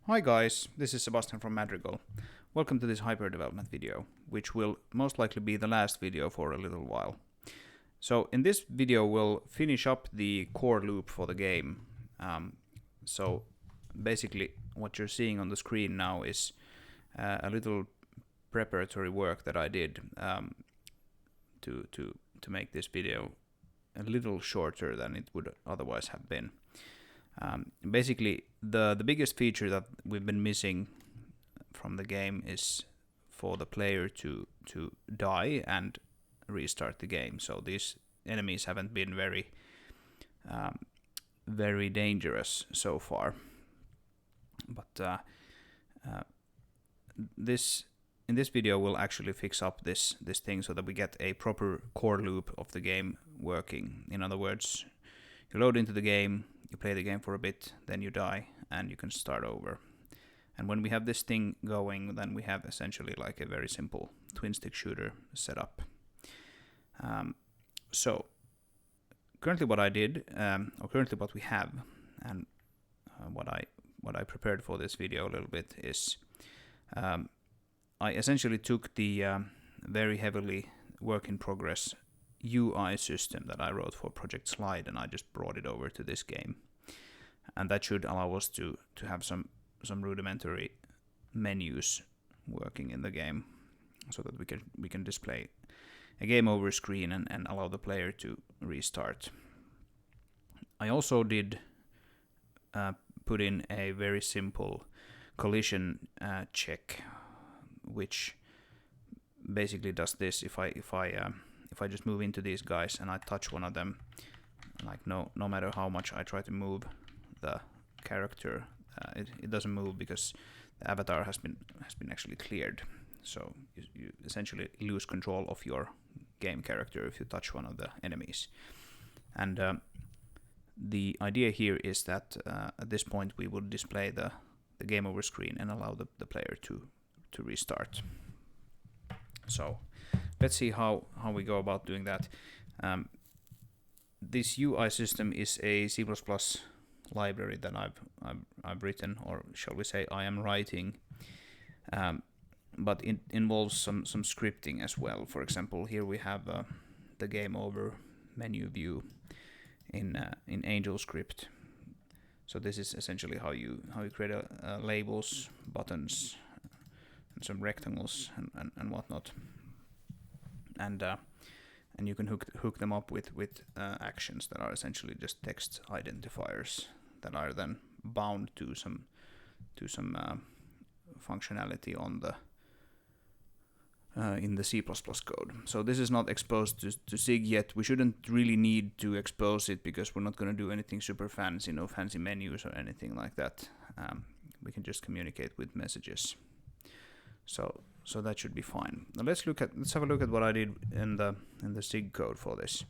Hi guys, this is Sebastian from Madrigal. Welcome to this hyper development video, which will most likely be the last video for a little while. So in this video we'll finish up the core loop for the game. So basically what you're seeing on the screen now is a little preparatory work that I did to make this video a little shorter than it would otherwise have been. Basically, the biggest feature that we've been missing from the game is for the player to die and restart the game. So these enemies haven't been very dangerous so far. But in this video we'll actually fix up this thing so that we get a proper core loop of the game working. In other words, you load into the game, you play the game for a bit, then you die, and you can start over. And when we have this thing going, then we have essentially like a very simple twin-stick shooter setup. So currently what I did, or currently what we have, and what I prepared for this video a little bit is, I essentially took the very heavily work in progress UI system that I wrote for Project Slide, and I just brought it over to this game, and that should allow us to have some rudimentary menus working in the game, so that we can display a game over screen and allow the player to restart. I also did put in a very simple collision check, which basically does this. If I just move into these guys and I touch one of them, like no matter how much I try to move the character, it doesn't move because the avatar has been actually cleared. So you essentially lose control of your game character if you touch one of the enemies. And the idea here is that at this point we would display the game over screen and allow the player to restart. So let's see how we go about doing that. This UI system is a C++ library that I've written, or shall we say I am writing, but it involves some scripting as well. For example, here we have the game over menu view in AngelScript. So this is essentially how you create labels, buttons, and some rectangles and whatnot. And you can hook them up with actions that are essentially just text identifiers that are then bound to some functionality on the in the C++ code. So this is not exposed to Zig yet. We shouldn't really need to expose it because we're not going to do anything super fancy, no fancy menus or anything like that. We can just communicate with messages. So that should be fine. Now let's have a look at what I did in the Zig code for this.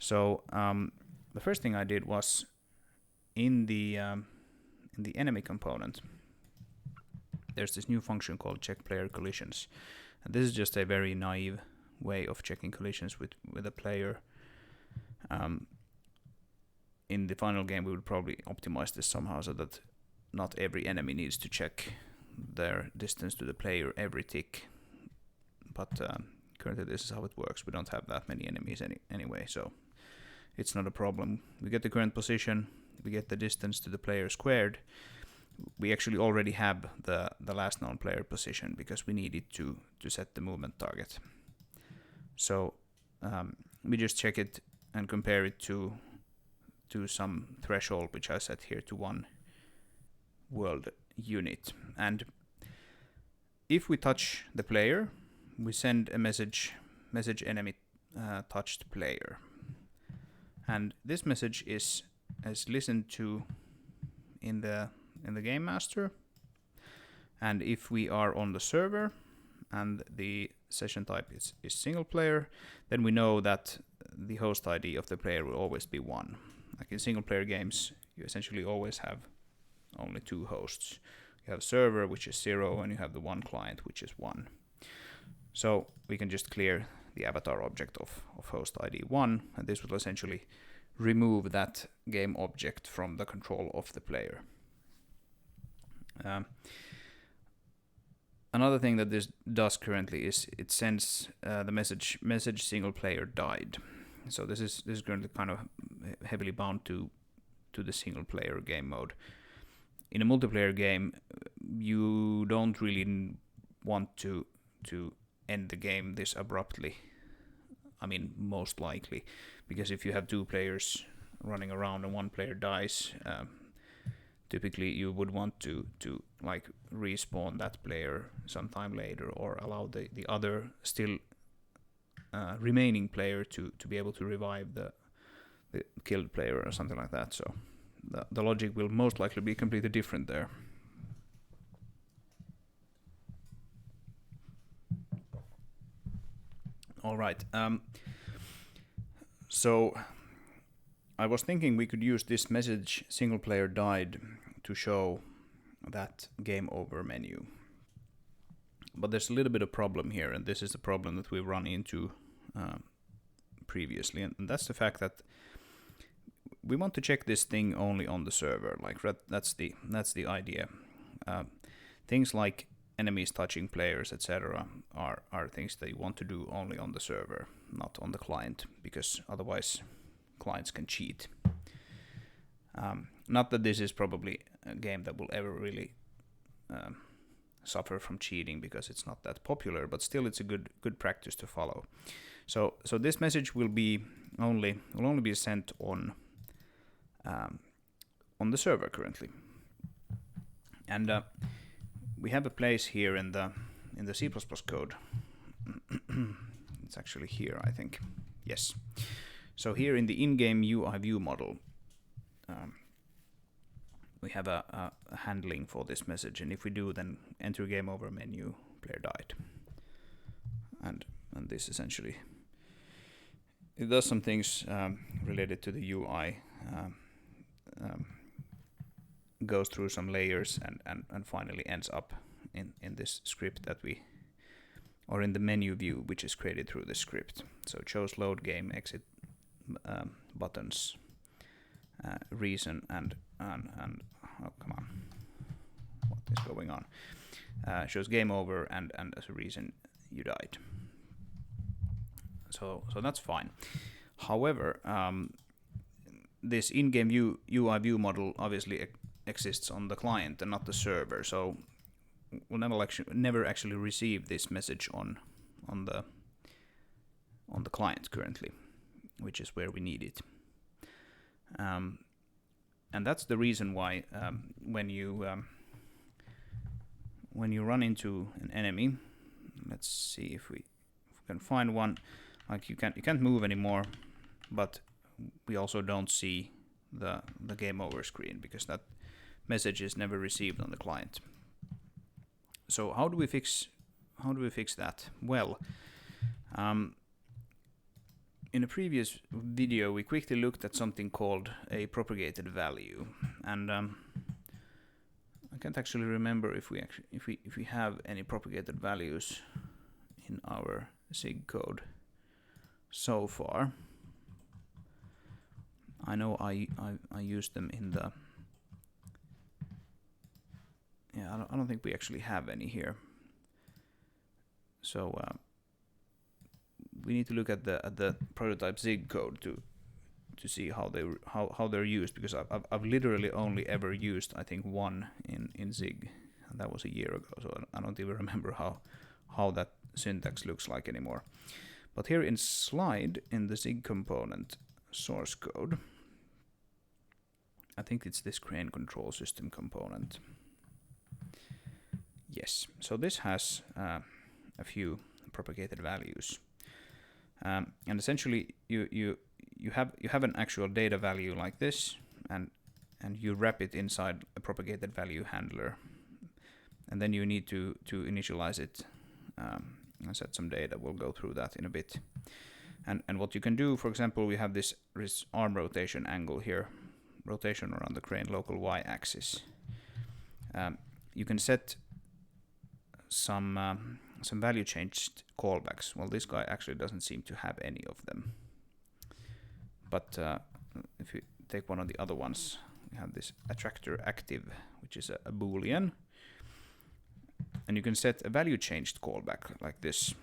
So the first thing I did was in the enemy component, there's this new function called check player collisions, and this is just a very naive way of checking collisions with a player. In the final game, we would probably optimize this somehow so that not every enemy needs to check their distance to the player every tick, but currently this is how it works. We don't have that many enemies anyway, so it's not a problem. We get the current position, we get the distance to the player squared. We actually already have the last known player position because we needed to set the movement target. So we just check it and compare it to some threshold which I set here to 1 world unit. And if we touch the player, we send a message enemy touched player, and this message is listened to in the game master. And if we are on the server and the session type is single player, then we know that the host ID of the player will always be 1. Like in single player games, you essentially always have only 2 hosts. You have server, which is 0, and you have the one client, which is 1. So we can just clear the avatar object of host ID 1, and this will essentially remove that game object from the control of the player. Um, Another thing that this does currently is it sends the message single player died. So this is currently kind of heavily bound to the single player game mode. In a multiplayer game, you don't really want to end the game this abruptly. I mean, most likely, because if you have two players running around and one player dies, typically you would want to like respawn that player sometime later, or allow the other still remaining player to be able to revive the killed player or something like that. So the logic will most likely be completely different there. All right. So I was thinking we could use this message single player died to show that game over menu. But there's a little bit of problem here, and this is the problem that we've run into previously, and that's the fact that we want to check this thing only on the server. Like that's the idea. Things like enemies touching players, etc., are things that you want to do only on the server, not on the client, because otherwise clients can cheat. Not that this is probably a game that will ever really suffer from cheating, because it's not that popular, but still it's a good practice to follow. So this message will only be sent on the server currently, and we have a place here in the C++ code. It's actually here, I think. Yes. So here in the in-game UI view model, we have a handling for this message, and if we do, then enter game over menu, player died, and this essentially it does some things related to the UI, goes through some layers, and finally ends up in this script that we, or in the menu view, which is created through the script. So it shows load game, exit buttons, reason, and oh, come on, what is going on? Shows game over, and as a reason you died. So that's fine. However, this in-game UI view model obviously exists on the client and not the server. So we'll never actually receive this message on the client currently, which is where we need it. And that's the reason why when you run into an enemy, let's see if we can find one. Like you can't move anymore, but we also don't see the game over screen, because that message is never received on the client. So how do we fix that? Well, in a previous video we quickly looked at something called a propagated value, and I can't actually remember if we have any propagated values in our Zig code so far. I know I used them in the I don't think we actually have any here. So we need to look at the prototype Zig code to see how they're used, because I've literally only ever used, I think, one in Zig, and that was a year ago. So I don't even remember how that syntax looks like anymore. But here in slide, in the Zig component source code, I think it's this crane control system component. Yes, so this has a few propagated values, and essentially you have an actual data value like this, and you wrap it inside a propagated value handler, and then you need to initialize it and set some data. We'll go through that in a bit. And what you can do, for example, we have this arm rotation angle here, rotation around the crane local y-axis. You can set some value changed callbacks. Well, this guy actually doesn't seem to have any of them. But if you take one of the other ones, we have this attractor active, which is a boolean, and you can set a value changed callback like this.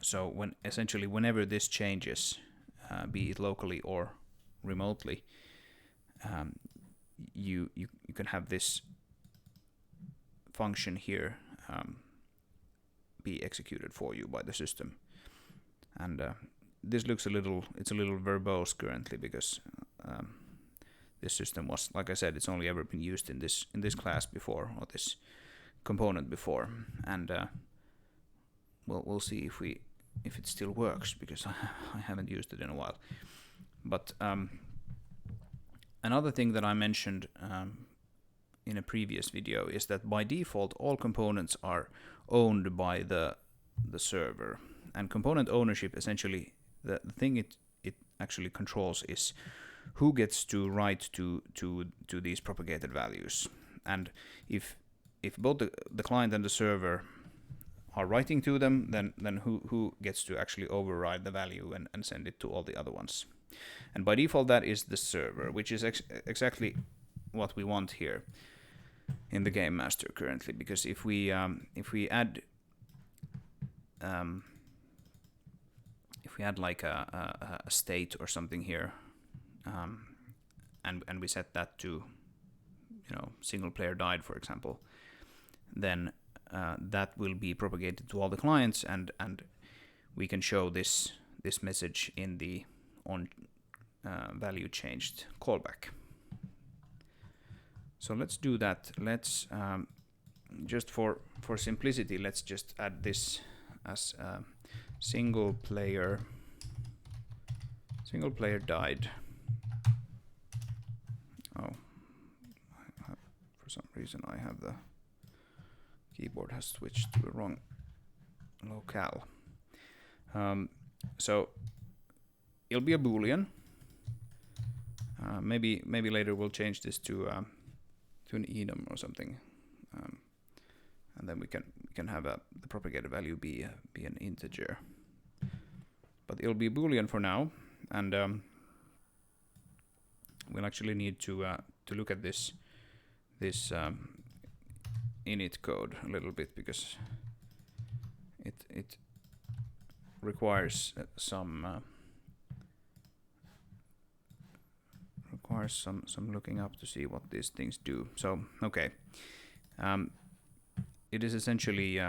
So essentially whenever this changes, be it locally or remotely, you can have this function here be executed for you by the system. And this looks it's a little verbose currently, because this system was, like I said, it's only ever been used in this class before, or this component before, and we'll see if it still works, because I haven't used it in a while. But another thing that I mentioned in a previous video is that by default all components are owned by the server, and component ownership, essentially the thing it actually controls is who gets to write to these propagated values. And if both the client and the server are writing to them, then who gets to actually override the value and send it to all the other ones. And by default that is the server, which is exactly what we want here in the game master currently, because if we add like a state or something here, and we set that to, single player died, for example, then that will be propagated to all the clients, and we can show this message in the on value changed callback. So let's do that. Let's just for simplicity, let's just add this as single player died. Oh, for some reason I have the keyboard has switched to the wrong locale. So it'll be a boolean. Maybe later we'll change this to an enum or something, and then we can have the propagated value be an integer. But it'll be a boolean for now, and we'll actually need to look at this init code a little bit, because it requires some looking up to see what these things do. So okay, it is essentially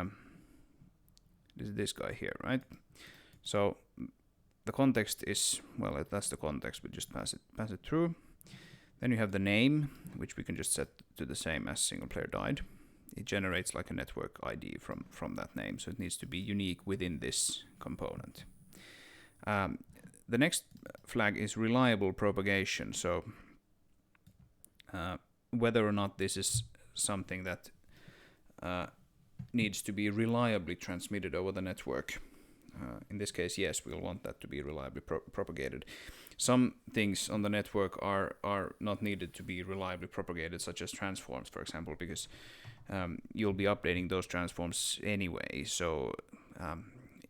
this guy here, right? So the context is, well, that's the context. We just pass it through. Then you have the name, which we can just set to the same as single player died. It generates like a network ID from that name, so it needs to be unique within this component. The next flag is reliable propagation. So whether or not this is something that needs to be reliably transmitted over the network. In this case, yes, we'll want that to be reliably propagated. Some things on the network are not needed to be reliably propagated, such as transforms, for example, because you'll be updating those transforms anyway. So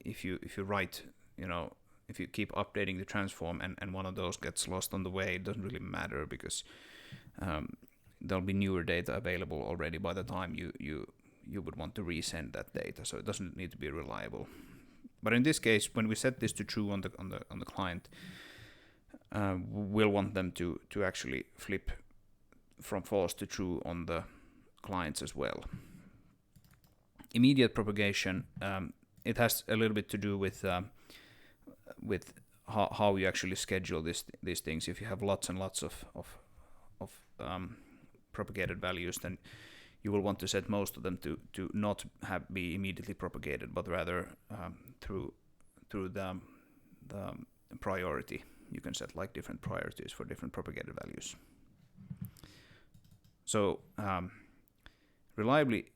if you write, if you keep updating the transform and one of those gets lost on the way, it doesn't really matter, because there'll be newer data available already by the time you would want to resend that data. So it doesn't need to be reliable. But in this case, when we set this to true on the client, we'll want them to actually flip from false to true on the clients as well. Immediate propagation, it has a little bit to do with how you actually schedule these things. If you have lots and lots of propagated values, then you will want to set most of them to not be immediately propagated, but rather through the priority. You can set like different priorities for different propagated values. So reliably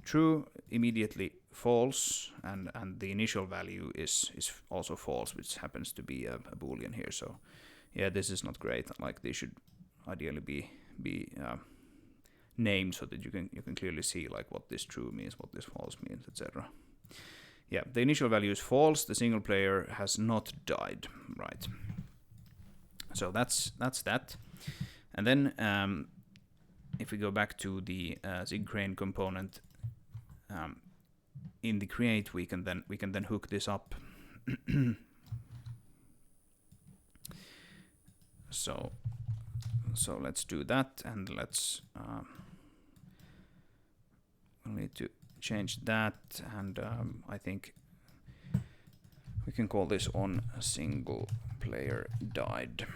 true, immediately false, and the initial value is also false, which happens to be a boolean here. So yeah, this is not great. Like, they should ideally be named so that you can clearly see like what this true means, what this false means, etc. Yeah, the initial value is false. The single player has not died, right? So that's that. And then if we go back to the Zig-crane component, in the create we can then hook this up. So let's do that, and let's we'll need to change that, and I think we can call this on single player died.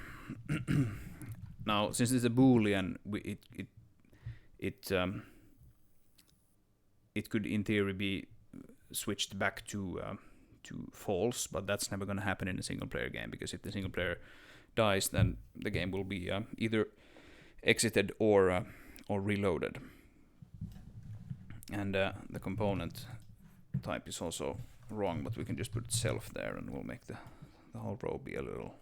Now, since it's a boolean, it could in theory be switched back to false, but that's never going to happen in a single player game, because if the single player dies, then the game will be either exited or reloaded. And the component type is also wrong, but we can just put self there, and we'll make the whole row be a little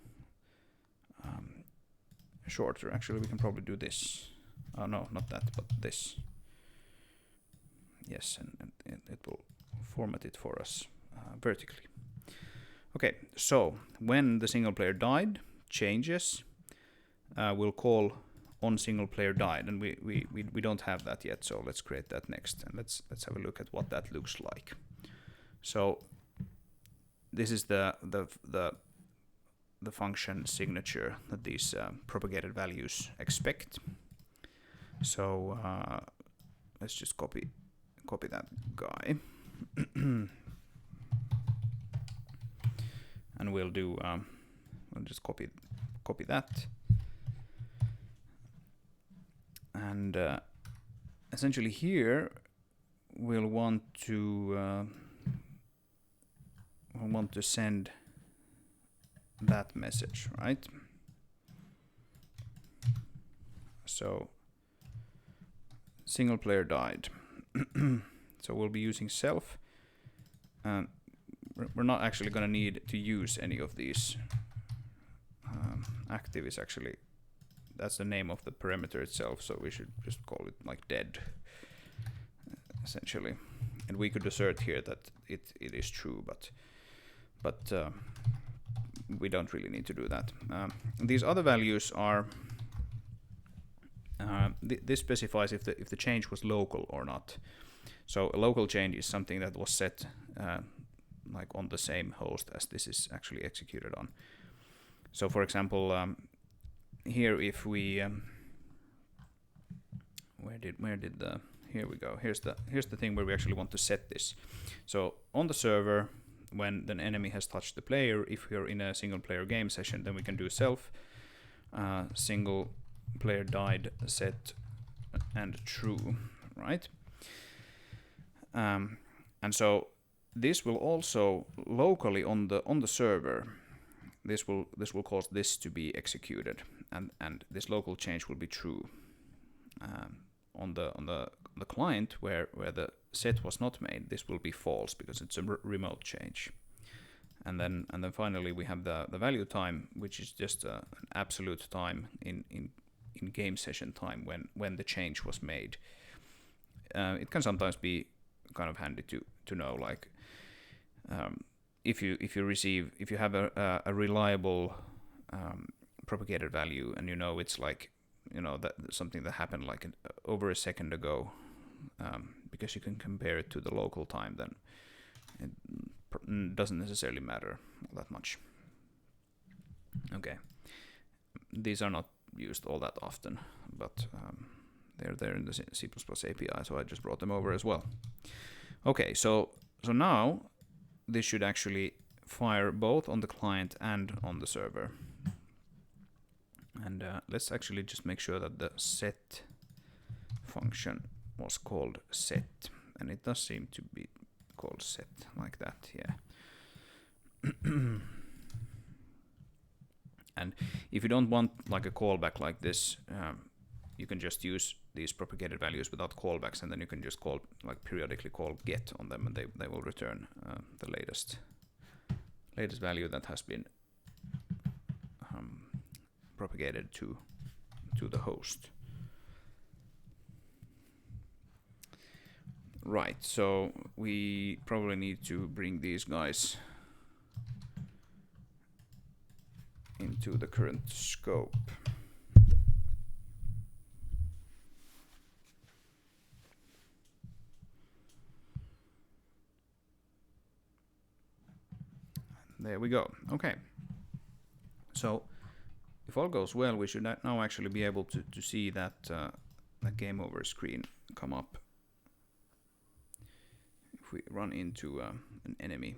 shorter. Actually, we can probably do this. Oh no, not that, but this. Yes, and it will format it for us vertically. Okay, so when the single player died changes, we'll call on single player died, and we don't have that yet, so let's create that next, and let's have a look at what that looks like. So this is the function signature that these propagated values expect. So let's just copy that guy. And we'll do we'll just copy that, and essentially here we'll want to send that message, right? So single player died. So we'll be using self, and we're not actually going to need to use any of these. Active is actually, that's the name of the parameter itself, so we should just call it like dead, essentially. And we could assert here that it is true, but we don't really need to do that. These other values are this specifies if the change was local or not. So a local change is something that was set like on the same host as this is actually executed on. So for example, here if we here we go. Here's the thing where we actually want to set this. So on the server, when the enemy has touched the player, if we're in a single player game session, then we can do self single player died set and true, right? And so this will also locally on the server, this will cause this to be executed, and this local change will be true. On the client where the set was not made, this will be false because it's a remote change. And then finally we have the value time, which is just an absolute time in game session time when the change was made. It can sometimes be kind of handy to know, like if you have a reliable propagated value, and you know it's like, you know, that something that happened like over a second ago, because you can compare it to the local time, then it doesn't necessarily matter that much. Okay, these are not used all that often, but they're there in the C++ API, so I just brought them over as well. Okay, so now this should actually fire both on the client and on the server. And let's actually just make sure that the set function was called set, and it does seem to be called set like that, yeah. And if you don't want like a callback like this, you can just use these propagated values without callbacks, and then you can just periodically call get on them, and they will return the latest value that has been propagated to the host. Right, so we probably need to bring these guys into the current scope. there we go. Okay. So if all goes well, we should now actually be able to see that that game over screen come up. If we run into an enemy.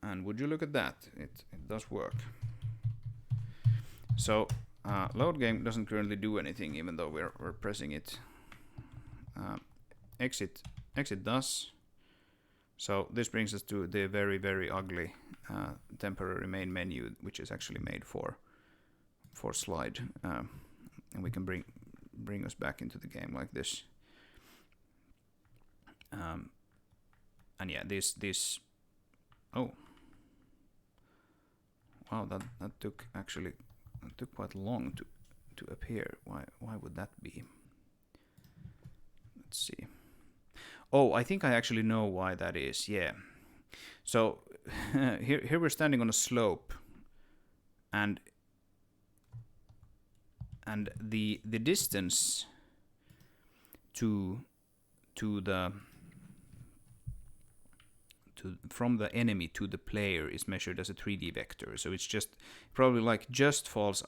And would you look at that? It does work. So load game doesn't currently do anything, even though we're pressing it. Exit does. So this brings us to the very, very ugly temporary main menu, which is actually made for slide, and we can bring us back into the game like this. And yeah, this. Oh, wow! That took quite long to appear. Why would that be? Let's see. Oh, I think I actually know why that is. Yeah. So here we're standing on a slope, and the distance from the enemy to the player is measured as a 3D vector. So it's just probably like just falls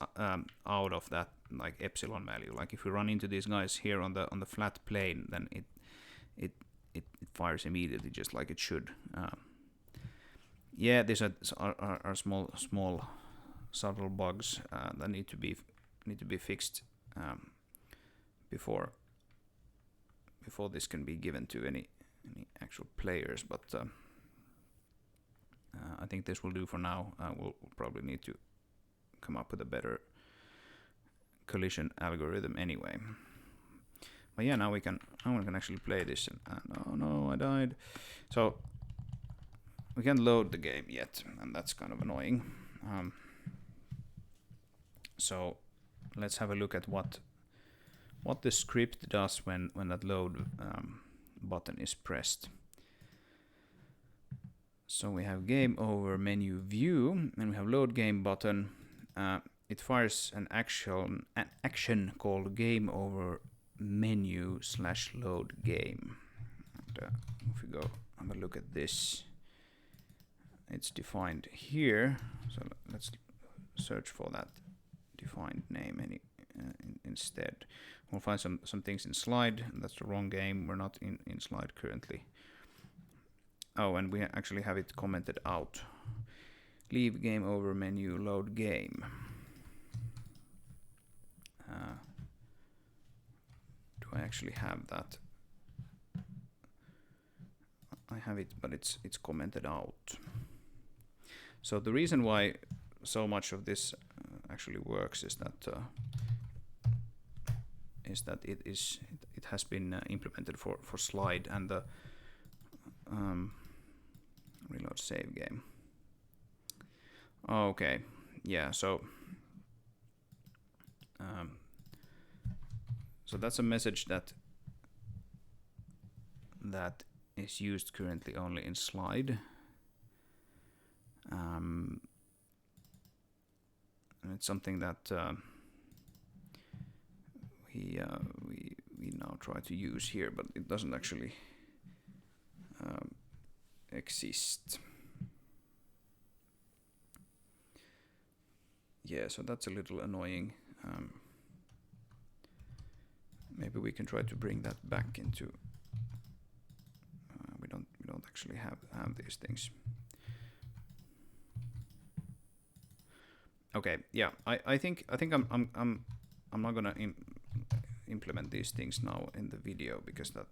out of that like epsilon value. Like if we run into these guys here on the flat plane, then it fires immediately, just like it should. Yeah, these are small subtle bugs that need to be fixed before this can be given to any actual players. But I think this will do for now. We'll probably need to come up with a better collision algorithm anyway. But yeah, now we can actually play this. Oh no, I died. So we can't load the game yet, and that's kind of annoying. So let's have a look at what the script does when that load button is pressed. So we have game over menu view, and we have load game button. It fires an action called game over menu / load game. And if we go have a look at this, it's defined here. So let's search for that defined name instead. We'll find some things in slide. That's the wrong game. We're not in slide currently. Oh, and we actually have it commented out. Leave game over menu, load game. Do I actually have that? I have it, but it's commented out. So the reason why so much of this actually works is that it has been implemented for slide and the reload save game. Okay, yeah. So that's a message that is used currently only in slide. And it's something that we now try to use here, but it doesn't actually exist. Yeah, so that's a little annoying. Maybe we can try to bring that back into. We don't actually have these things. Okay, yeah, I think I'm not gonna implement these things now in the video, because that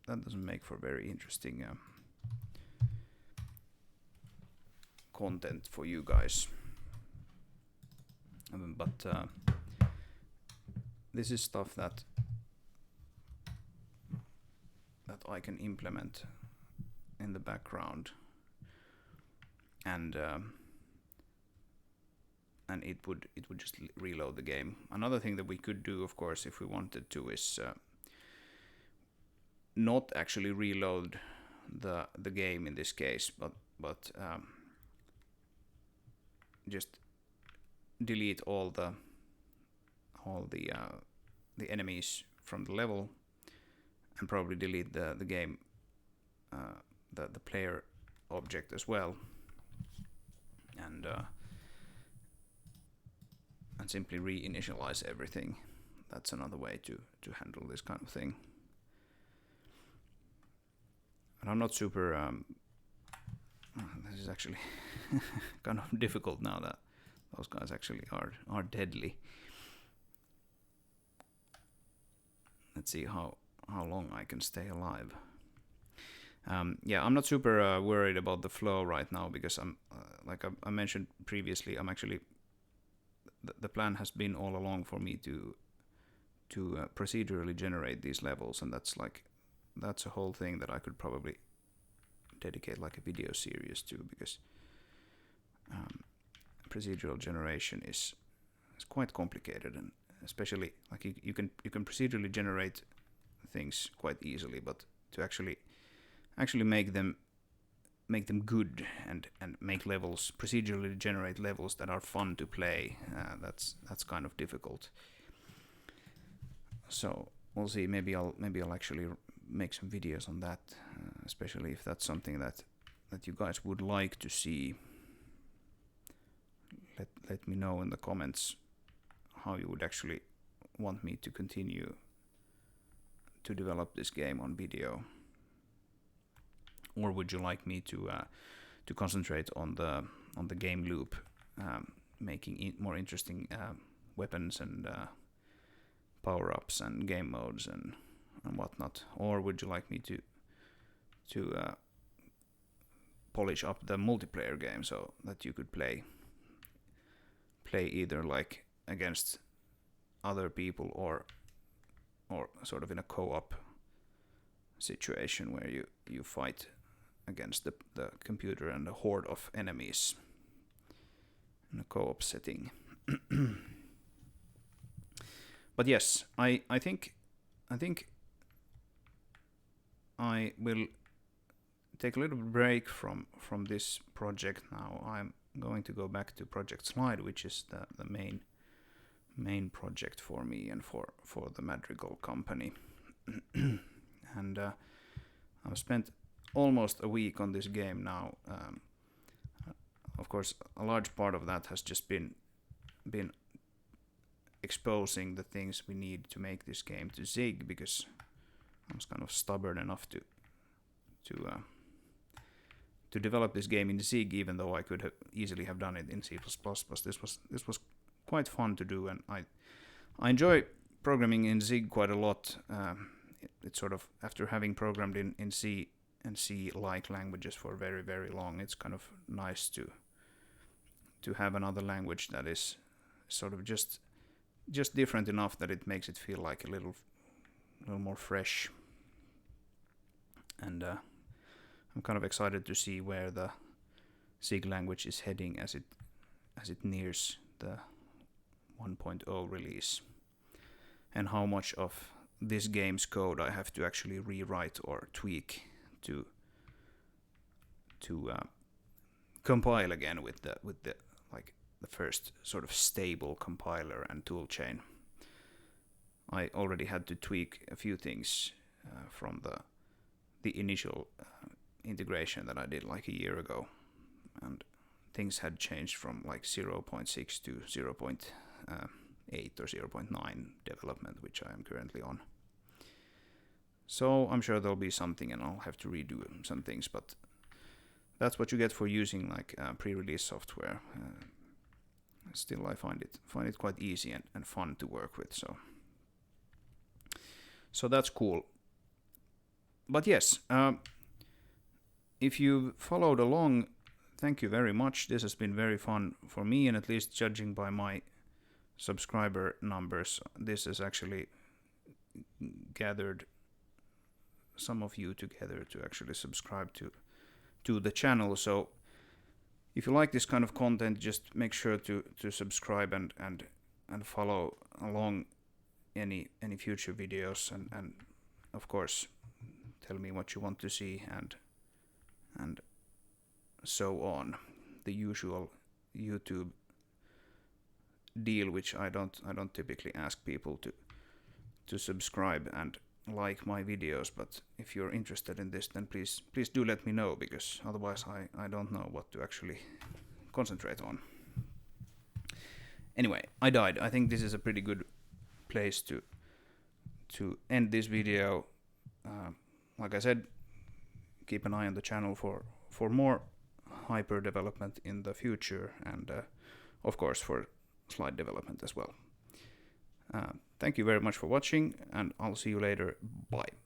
doesn't make for very interesting content for you guys. But this is stuff that I can implement in the background, and it would just reload the game. Another thing that we could do, of course, if we wanted to, is not actually reload the game in this case, but just delete all the enemies from the level, and probably delete the game, the player object as well, and simply reinitialize everything. That's another way to handle this kind of thing. And I'm not super. This is actually kind of difficult now that those guys actually are deadly. Let's see how long I can stay alive. Yeah, I'm not super worried about the flow right now because I'm like I mentioned previously. I'm actually the plan has been all along for me to procedurally generate these levels, and that's a whole thing that I could probably dedicate like a video series to, because procedural generation is quite complicated, and especially like you can procedurally generate things quite easily, but to actually make them good and make levels, procedurally generate levels that are fun to play, that's kind of difficult. So we'll see. Maybe I'll actually make some videos on that, especially if that's something that you guys would like to see. Let me know in the comments how you would actually want me to continue to develop this game on video, or would you like me to concentrate on the game loop, making more interesting weapons and power-ups and game modes and whatnot, or would you like me to polish up the multiplayer game so that you could play either like against other people or sort of in a co-op situation where you fight against the computer and a horde of enemies in a co-op setting. But yes, I think I will take a little break from this project now. I'm going to go back to Project Slide, which is the main project for me and for the Madrigal company. And I've spent almost a week on this game now. Of course, a large part of that has just been exposing the things we need to make this game to Zig, because I was kind of stubborn enough to develop this game in Zig, even though I could easily have done it in C++. But this was quite fun to do, and I enjoy programming in Zig quite a lot. It's sort of, after having programmed in C and C-like languages for very, very long, it's kind of nice to have another language that is sort of just different enough that it makes it feel like a little more fresh. And I'm kind of excited to see where the Zig language is heading as it nears the 1.0 release, and how much of this game's code I have to actually rewrite or tweak to compile again with the like the first sort of stable compiler and toolchain. I already had to tweak a few things from the initial integration that I did like a year ago, and things had changed from like 0.6 to 0.8 or 0.9 development, which I am currently on. So I'm sure there'll be something and I'll have to redo some things, but that's what you get for using like pre-release software. Still, I find it quite easy and fun to work with, so that's cool. But yes, if you've followed along, thank you very much. This has been very fun for me, and at least judging by my subscriber numbers, this has actually gathered some of you together to actually subscribe to the channel. So if you like this kind of content, just make sure to subscribe and follow along any future videos, and of course tell me what you want to see and so on. The usual YouTube deal, which I don't typically ask people to subscribe and like my videos, but if you're interested in this, then please do let me know, because otherwise I don't know what to actually concentrate on. Anyway, I died. I think this is a pretty good place to end this video. Like I said, keep an eye on the channel for more hyper development in the future, and of course for slide development as well. Thank you very much for watching, and I'll see you later. Bye.